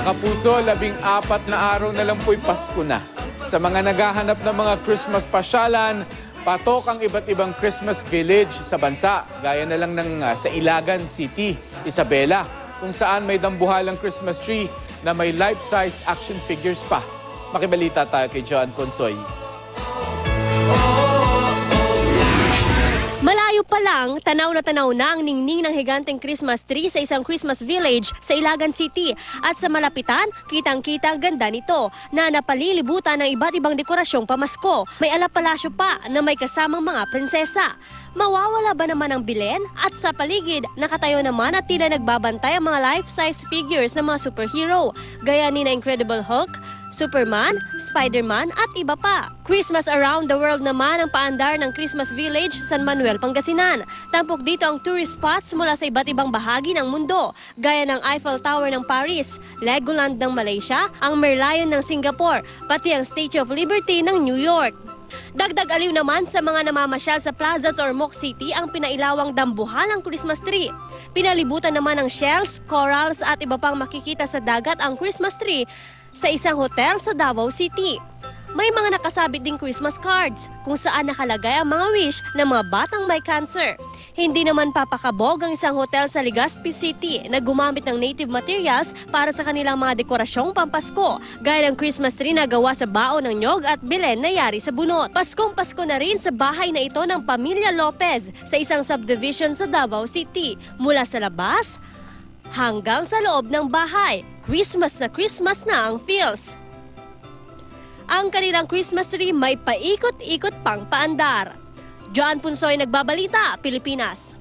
Mga kapuso, 14 na araw na lang po'y Pasko na. Sa mga naghahanap ng mga Christmas pasyalan, patok ang iba't ibang Christmas village sa bansa. Gaya na lang ng sa Ilagan City, Isabela, kung saan may dambuhalang Christmas tree na may life-size action figures pa. Makibalita tayo kay John Ponsoy. Malayo pa lang, tanaw na ang ningning ng higanteng Christmas tree sa isang Christmas village sa Ilagan City. At sa malapitan, kitang-kita ang ganda nito na napalilibutan ng iba't ibang dekorasyong pamasko. May alapalasyo pa na may kasamang mga prinsesa. Mawawala ba naman ang bilen? At sa paligid, nakatayo naman at tila nagbabantay ang mga life-size figures ng mga superhero, gaya ni na Incredible Hulk, Superman, Spider-Man at iba pa. Christmas around the world naman ang paandar ng Christmas Village, San Manuel, Pangasinan. Tampok dito ang tourist spots mula sa iba't ibang bahagi ng mundo, gaya ng Eiffel Tower ng Paris, Legoland ng Malaysia, ang Merlion ng Singapore, pati ang Statue of Liberty ng New York. Dagdag aliw naman sa mga namamasyal sa plazas or Moc City ang pinailawang dambuhalang Christmas tree. Pinalibutan naman ng shells, corals at iba pang makikita sa dagat ang Christmas tree sa isang hotel sa Davao City. May mga nakasabit ding Christmas cards kung saan nakalagay ang mga wish ng mga batang may cancer. Hindi naman papakabog ang isang hotel sa Legazpi City na gumamit ng native materials para sa kanilang mga dekorasyong pampasko, gaya ng Christmas tree na gawa sa baon ng nyog at bilen na yari sa bunot. Paskong-Pasko na rin sa bahay na ito ng Pamilya Lopez sa isang subdivision sa Davao City. Mula sa labas hanggang sa loob ng bahay, Christmas na ang feels. Ang kanilang Christmas tree may paikot-ikot pang paandar. John Ponsoy, Nagbabalita, Pilipinas.